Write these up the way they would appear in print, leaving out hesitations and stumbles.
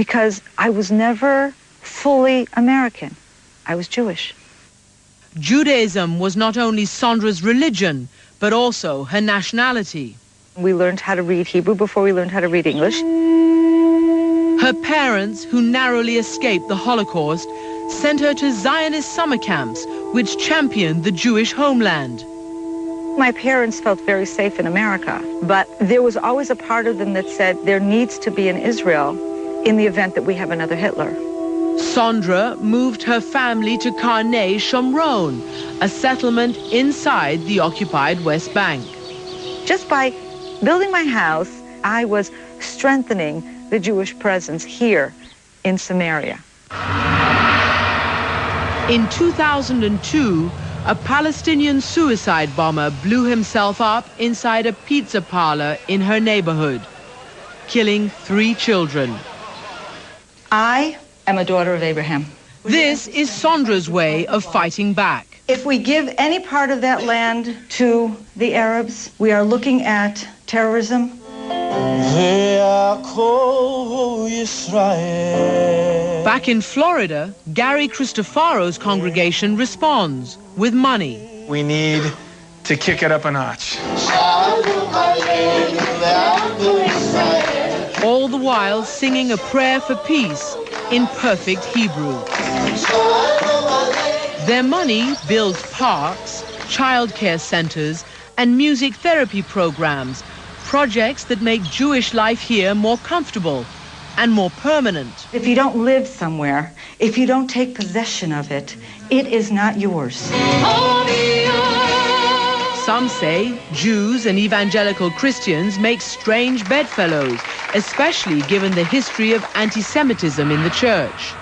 because I was never fully American. I was Jewish. Judaism was not only Sandra's religion, but also her nationality. We learned how to read Hebrew before we learned how to read English. Her parents, who narrowly escaped the Holocaust, sent her to Zionist summer camps, which championed the Jewish homeland. My parents felt very safe in America, but there was always a part of them that said there needs to be an Israel in the event that we have another Hitler. Sandra moved her family to Karnei Shomron, a settlement inside the occupied West Bank. Just by building my house, I was strengthening the Jewish presence here in Samaria. In 2002, a Palestinian suicide bomber blew himself up inside a pizza parlor in her neighborhood, killing 3 children. I am a daughter of Abraham. This is Sandra's way of fighting back. If we give any part of that land to the Arabs, we are looking at terrorism. Back in Florida, Gary Cristofaro's congregation responds with money. We need to kick it up a notch. All the while singing a prayer for peace in perfect Hebrew. Their money builds parks, childcare centers, and music therapy programs, projects that make Jewish life here more comfortable and more permanent. If you don't live somewhere, if you don't take possession of it, it is not yours. Some say Jews and evangelical Christians make strange bedfellows, especially given the history of anti-Semitism in the church.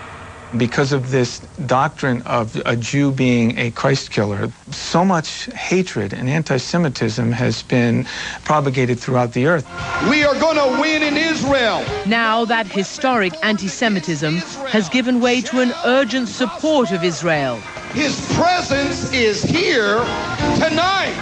Because of this doctrine of a Jew being a Christ killer, so much hatred and anti-Semitism has been propagated throughout the earth. We are going to win in Israel. Now that historic anti-Semitism has given way to an urgent support of Israel. His presence is here tonight.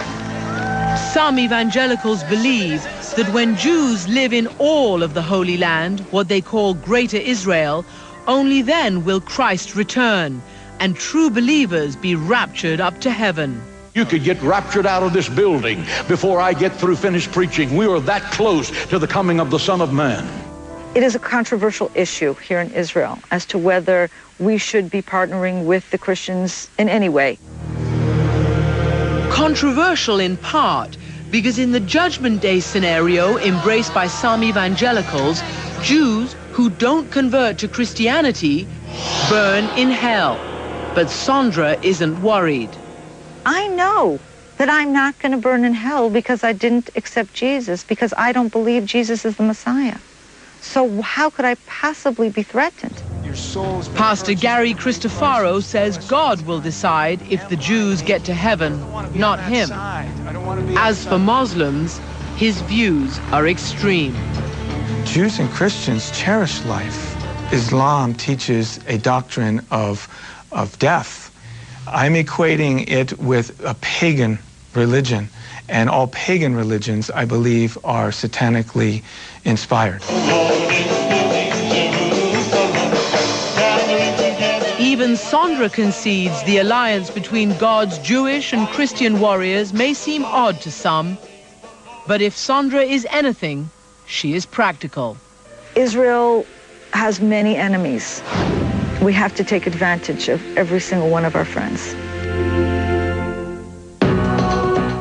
Some evangelicals believe that when Jews live in all of the Holy Land, what they call Greater Israel, only then will Christ return and true believers be raptured up to heaven. You could get raptured out of this building before I get through finished preaching. We are that close to the coming of the Son of Man. It is a controversial issue here in Israel as to whether we should be partnering with the Christians in any way. Controversial in part because in the Judgment Day scenario embraced by some evangelicals, Jews who don't convert to Christianity burn in hell. But Sandra isn't worried. I know that I'm not going to burn in hell because I didn't accept Jesus, because I don't believe Jesus is the Messiah. So how could I possibly be threatened? Pastor Gary Cristofaro says God will decide if the Jews get to heaven, not him. As for Muslims, his views are extreme. Jews and Christians cherish life. Islam teaches a doctrine of death. I'm equating it with a pagan religion, and all pagan religions, I believe, are satanically inspired. Even Sandra concedes the alliance between God's Jewish and Christian warriors may seem odd to some, but if Sandra is anything, she is practical. Israel has many enemies. We have to take advantage of every single one of our friends.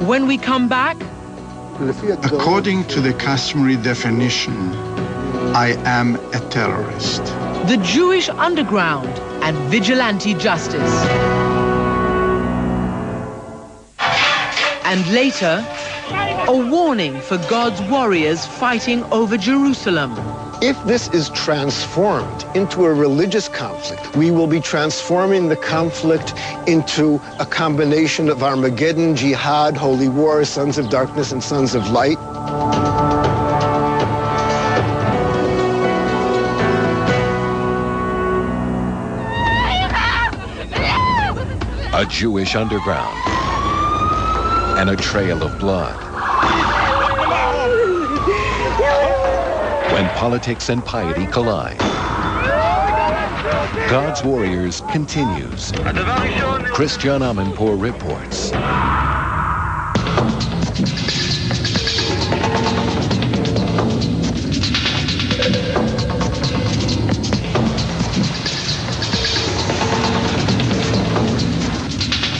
When we come back, according to the customary definition, I am a terrorist. The Jewish underground and vigilante justice. And later, a warning for God's warriors fighting over Jerusalem. If this is transformed into a religious conflict, we will be transforming the conflict into a combination of Armageddon, Jihad, Holy War, Sons of Darkness and Sons of Light. A Jewish underground and a trail of blood. When politics and piety collide. God's Warriors continues. Christiane Amanpour reports.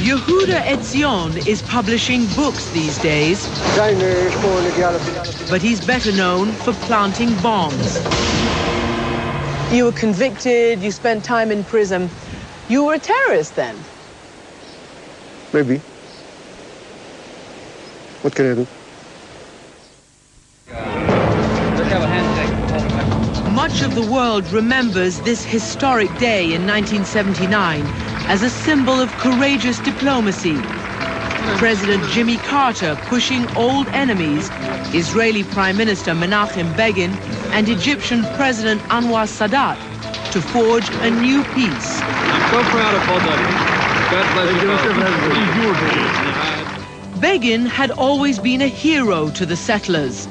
Yehuda Etzion is publishing books these days, but he's better known for planting bombs. You were convicted, you spent time in prison. You were a terrorist then? Maybe. What can I do? Much of the world remembers this historic day in 1979 as a symbol of courageous diplomacy. President Jimmy Carter pushing old enemies, Israeli Prime Minister Menachem Begin and Egyptian President Anwar Sadat, to forge a new peace. I'm so proud of both of you. Begin had always been a hero to the settlers.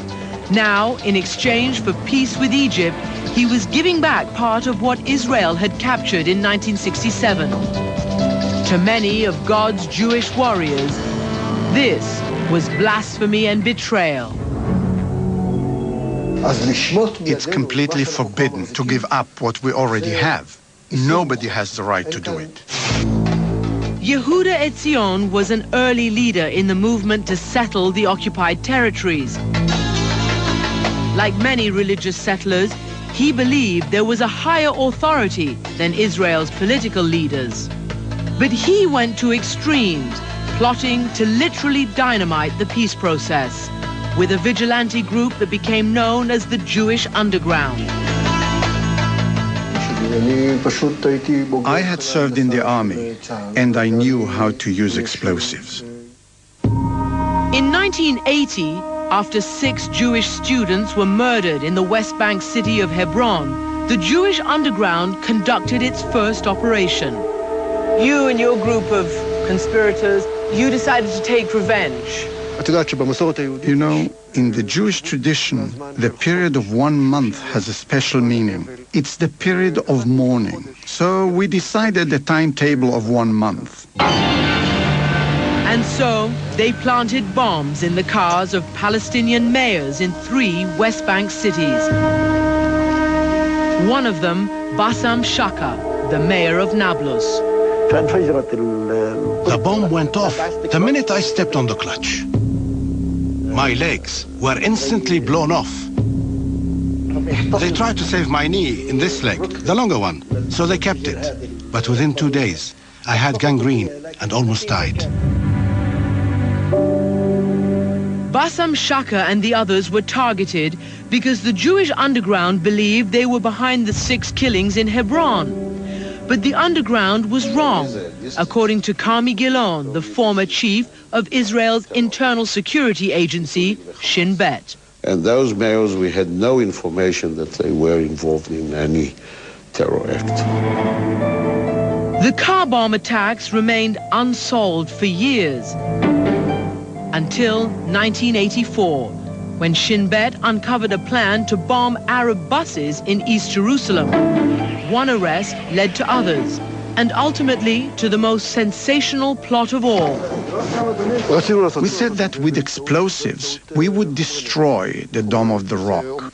Now, in exchange for peace with Egypt, he was giving back part of what Israel had captured in 1967. To many of God's Jewish warriors, this was blasphemy and betrayal. It's completely forbidden to give up what we already have. Nobody has the right to do it. Yehuda Etzion was an early leader in the movement to settle the occupied territories. Like many religious settlers, he believed there was a higher authority than Israel's political leaders. But he went to extremes, plotting to literally dynamite the peace process, with a vigilante group that became known as the Jewish Underground. I had served in the army, and I knew how to use explosives. In 1980, after 6 Jewish students were murdered in the West Bank city of Hebron, the Jewish Underground conducted its first operation. You and your group of conspirators, you decided to take revenge. You know, in the Jewish tradition, the period of 1 month has a special meaning. It's the period of mourning. So we decided a timetable of 1 month. And so they planted bombs in the cars of Palestinian mayors in 3 West Bank cities. One of them, Bassam Shaka, the mayor of Nablus. The bomb went off the minute I stepped on the clutch. My legs were instantly blown off. They tried to save my knee in this leg, the longer one, so they kept it. But within 2 days, I had gangrene and almost died. Bassam Shaka and the others were targeted because the Jewish Underground believed they were behind the 6 killings in Hebron. But the Underground was wrong, according to Carmi Gilon, the former chief of Israel's internal security agency, Shin Bet. And those mayors, we had no information that they were involved in any terror act. The car bomb attacks remained unsolved for years, until 1984, when Shin Bet uncovered a plan to bomb Arab buses in East Jerusalem. One arrest led to others, and ultimately to the most sensational plot of all. We said that with explosives, we would destroy the Dome of the Rock.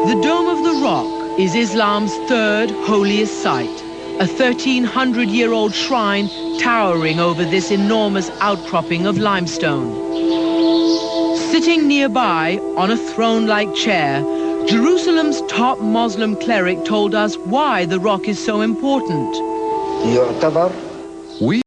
The Dome of the Rock is Islam's 3rd holiest site, a 1,300-year-old shrine towering over this enormous outcropping of limestone. Sitting nearby on a throne-like chair, Jerusalem's top Muslim cleric told us why the rock is so important. We